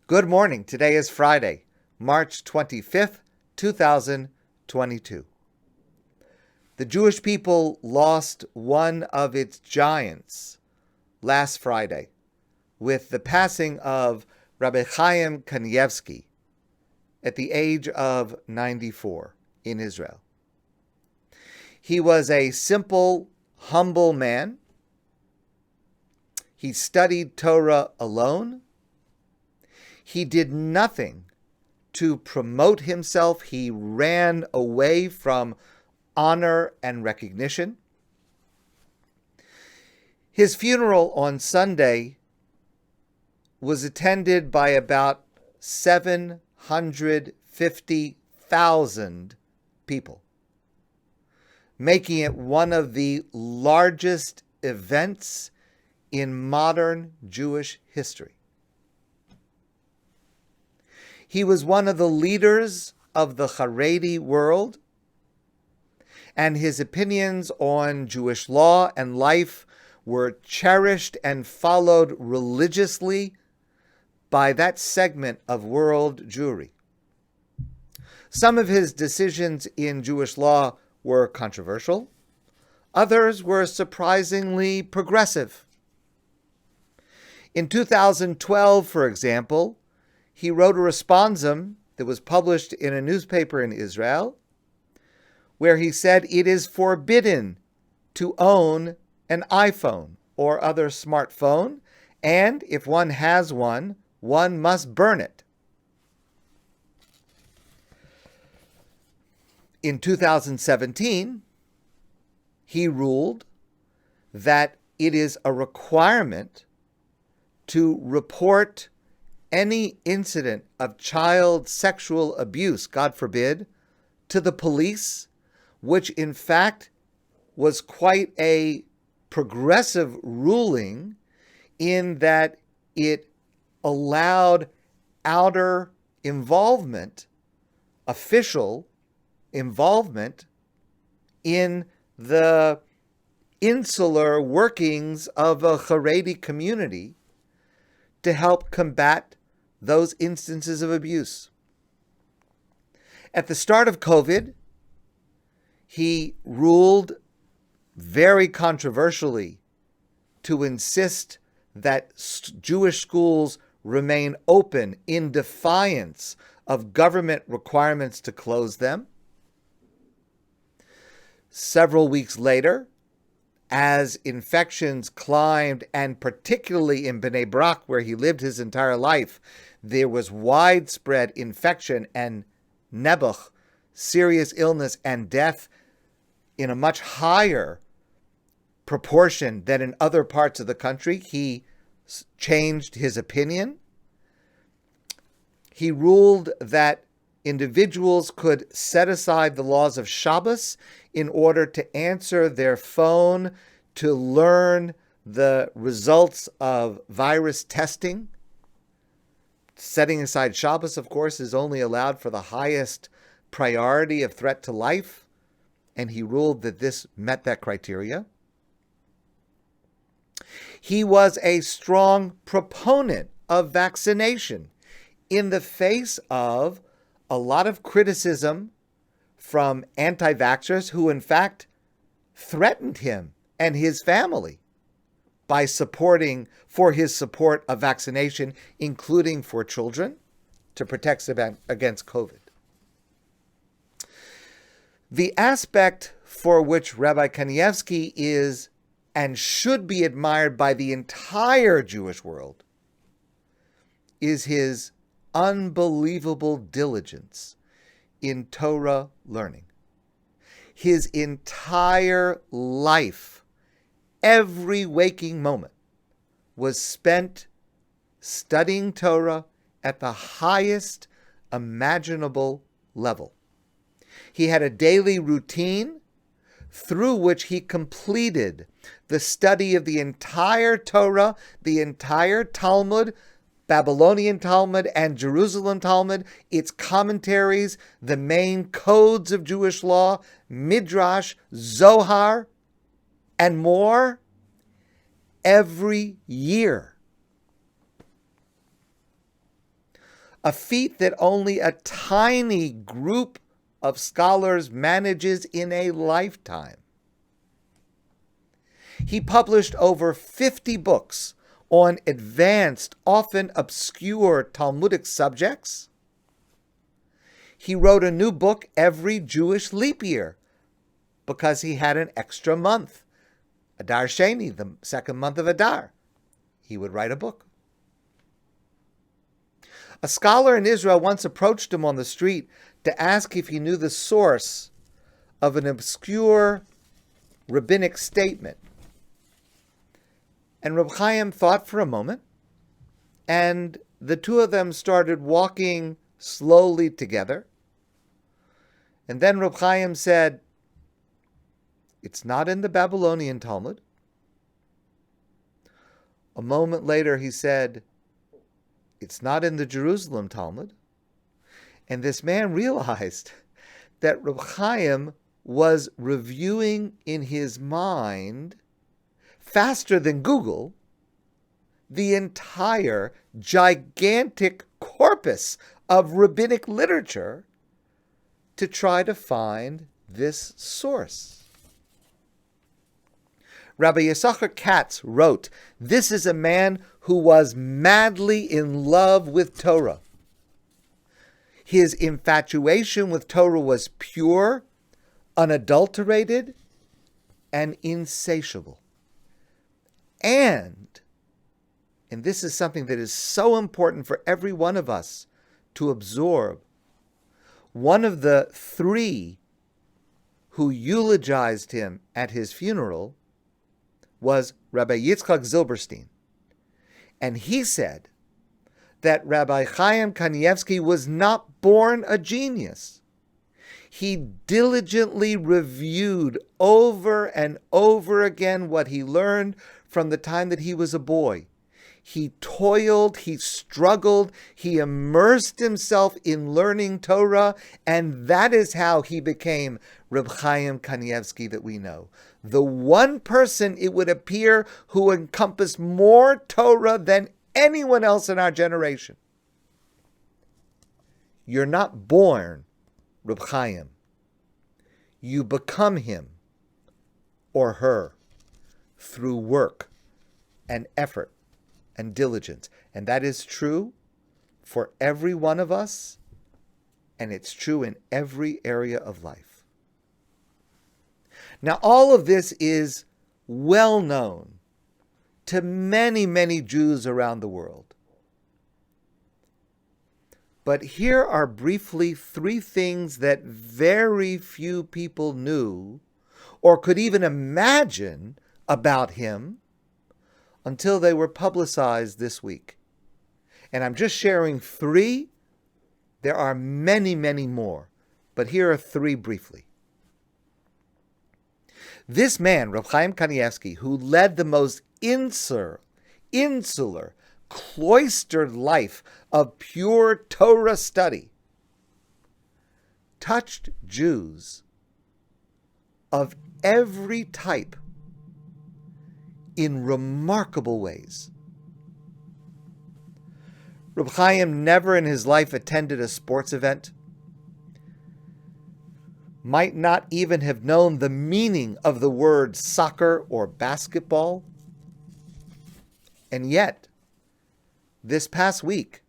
Good morning. Today is Friday, March 25th, 2022. The Jewish people lost one of its giants last Friday with the passing of Rabbi Chaim Kanievsky at the age of 94 in Israel. He was a simple, humble man. He studied Torah alone. He did nothing to promote himself. He ran away from honor and recognition. His funeral on Sunday was attended by about 750,000 people, making it one of the largest events in modern Jewish history. He was one of the leaders of the Haredi world, and his opinions on Jewish law and life were cherished and followed religiously by that segment of world Jewry. Some of his decisions in Jewish law were controversial. Others were surprisingly progressive. In 2012, for example, he wrote a responsum that was published in a newspaper in Israel, where he said it is forbidden to own an iPhone or other smartphone, and if one has one, one must burn it. In 2017, he ruled that it is a requirement to report any incident of child sexual abuse, God forbid, to the police, which in fact was quite a progressive ruling in that it allowed outer involvement, official involvement in the insular workings of a Haredi community to help combat those instances of abuse. At the start of COVID, he ruled very controversially to insist that Jewish schools remain open in defiance of government requirements to close them. Several weeks later, as infections climbed, and particularly in Bnei Brak, where he lived his entire life, there was widespread infection and nebuch, serious illness and death, in a much higher proportion than in other parts of the country. He changed his opinion. He ruled that individuals could set aside the laws of Shabbos in order to answer their phone to learn the results of virus testing. Setting aside Shabbos, of course, is only allowed for the highest priority of threat to life, and he ruled that this met that criteria. He was a strong proponent of vaccination in the face of a lot of criticism from anti-vaxxers who, in fact, threatened him and his family by for his support of vaccination, including for children, to protect them against COVID. The aspect for which Rabbi Kanievsky is and should be admired by the entire Jewish world is his unbelievable diligence in Torah learning. His entire life, every waking moment, was spent studying Torah at the highest imaginable level. He had a daily routine through which he completed the study of the entire Torah, the entire Talmud, Babylonian Talmud and Jerusalem Talmud, its commentaries, the main codes of Jewish law, Midrash, Zohar, and more every year. a feat that only a tiny group of scholars manages in a lifetime. He published over 50 books on advanced, often obscure Talmudic subjects. He wrote a new book every Jewish leap year because he had an extra month. Adar Sheni, the second month of Adar, he would write a book. A scholar in Israel once approached him on the street to ask if he knew the source of an obscure rabbinic statement. And Reb Chaim thought for a moment, and the two of them started walking slowly together. And then Reb Chaim said, "It's not in the Babylonian Talmud." A moment later he said, "It's not in the Jerusalem Talmud." And this man realized that Reb Chaim was reviewing in his mind, faster than Google, the entire gigantic corpus of rabbinic literature to try to find this source. Rabbi Yisachar Katz wrote, "This is a man who was madly in love with Torah. His infatuation with Torah was pure, unadulterated, and insatiable. And this is something that is so important for every one of us to absorb, one of the three who eulogized him at his funeral was Rabbi Yitzchak Zilberstein. And he said that Rabbi Chaim Kanievsky was not born a genius. He diligently reviewed over and over again what he learned from the time that he was a boy. He toiled, he struggled, he immersed himself in learning Torah, and that is how he became Reb Chaim Kanievsky that we know. The one person, it would appear, who encompassed more Torah than anyone else in our generation. You're not born Reb Chaim. You become him or her through work and effort and diligence. And that is true for every one of us, and it's true in every area of life. Now, all of this is well known to many, many Jews around the world. But here are briefly three things that very few people knew or could even imagine about him until they were publicized this week. And I'm just sharing three. There are many, many more, but here are three briefly. This man, Reb Chaim Kanievsky, who led the most insular, cloistered life of pure Torah study, touched Jews of every type in remarkable ways. Reb Chaim never in his life attended a sports event, might not even have known the meaning of the word soccer or basketball. And yet, this past week,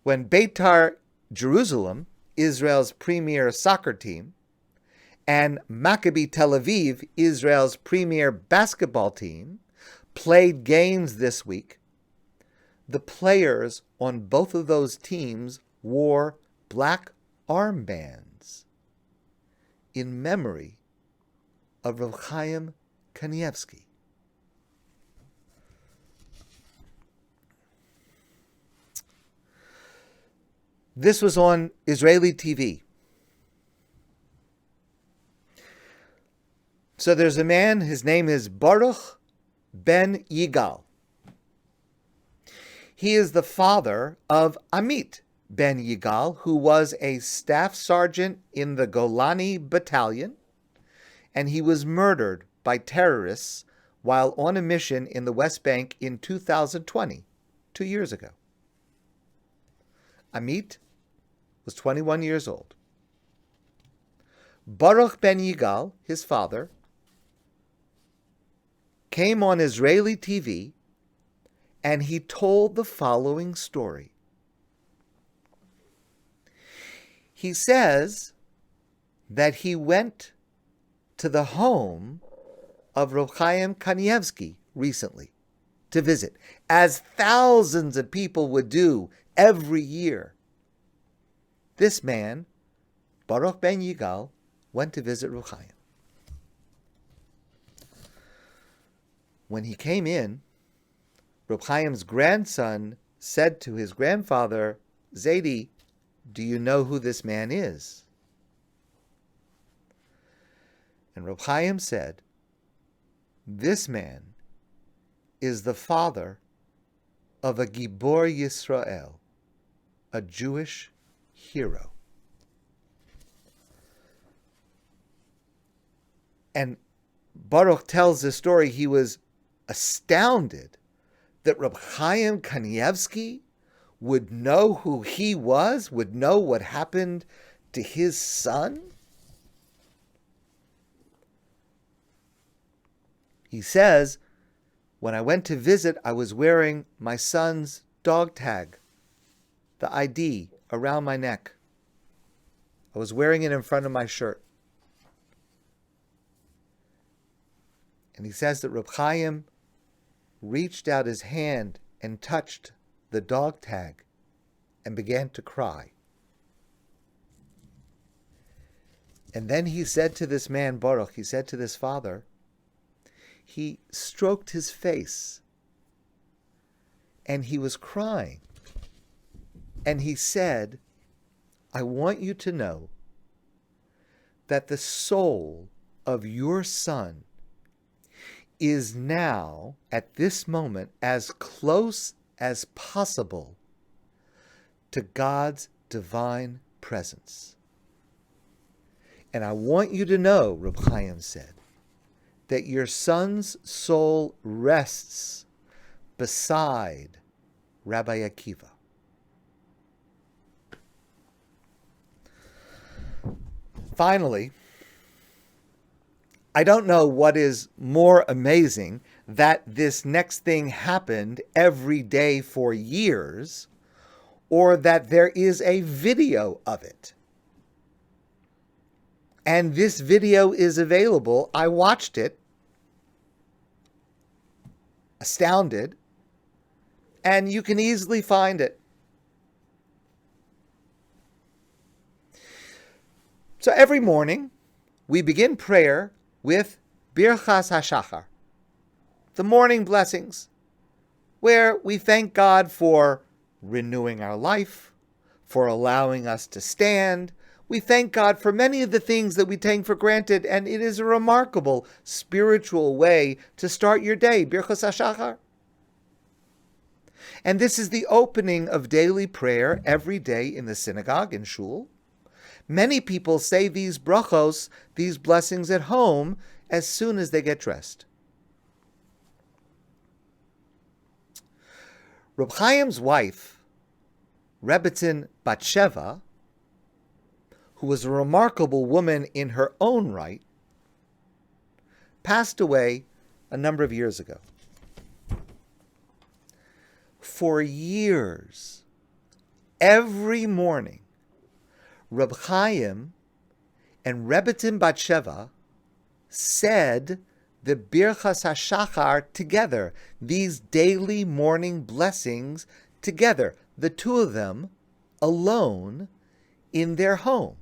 when Beitar Jerusalem, Israel's premier soccer team, and Maccabi Tel Aviv, Israel's premier basketball team, played games this week, the players on both of those teams wore black armbands in memory of Reb Chaim Kanievsky. This was on Israeli TV. So there's a man, his name is Baruch ben Yigal. He is the father of Amit ben Yigal, who was a staff sergeant in the Golani Battalion, and he was murdered by terrorists while on a mission in the West Bank in 2020, 2 years ago. Amit was 21 years old. Baruch ben Yigal, his father, came on Israeli TV and he told the following story. He says that he went to the home of Rabbi Chaim Kanievsky recently to visit, as thousands of people would do every year. This man, Baruch ben Yigal, went to visit Rabbi Chaim. When he came in, Rabbi Chaim's grandson said to his grandfather, Zaidi, do you know who this man is? And Rabbi Chaim said, this man is the father of a Gibor Yisrael, a Jewish hero. And Baruch tells this story. He was astounded that Rabbi Chaim Kanievsky would know who he was, would know what happened to his son. He says, when I went to visit, I was wearing my son's dog tag, the ID, around my neck. I was wearing it in front of my shirt. And he says that Reb Chaim reached out his hand and touched the dog tag and began to cry. And then he said to this man, Baruch, he said to this father, he stroked his face and he was crying. And he said, I want you to know that the soul of your son is now, at this moment, as close as possible to God's divine presence. And I want you to know, Reb Chaim said, that your son's soul rests beside Rabbi Akiva. Finally, I don't know what is more amazing, that this next thing happened every day for years, or that there is a video of it. And this video is available. I watched it, astounded, and you can easily find it. So every morning, we begin prayer with Birchas HaShachar, the morning blessings, where we thank God for renewing our life, for allowing us to stand. We thank God for many of the things that we take for granted, and it is a remarkable spiritual way to start your day, Birchas HaShachar. And this is the opening of daily prayer every day in the synagogue, in shul. Many people say these brachos, these blessings at home, as soon as they get dressed. Reb Chaim's wife, Rebbetzin Batsheva, who was a remarkable woman in her own right, passed away a number of years ago. For years, every morning, Reb Chaim and Rebbetzin Batsheva said the Birchas HaShachar together, these daily morning blessings together, the two of them alone in their home.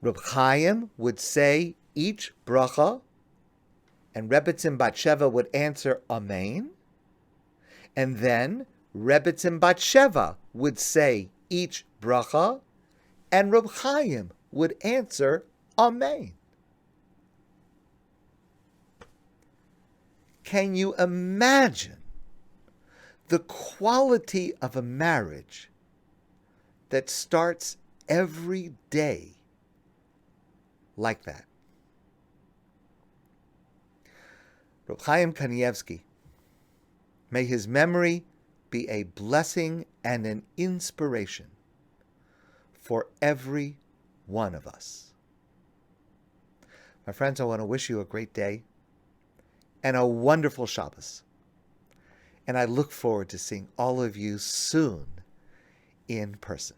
Reb Chaim would say each bracha, and Rebbetzin Batsheva would answer Amen, and then Rebbetzin Batsheva would say each bracha, and Reb Chaim would answer Amen. Can you imagine the quality of a marriage that starts every day like that? Reb Chaim Kanievsky, may his memory be a blessing and an inspiration for every one of us. My friends, I want to wish you a great day and a wonderful Shabbos. And I look forward to seeing all of you soon in person.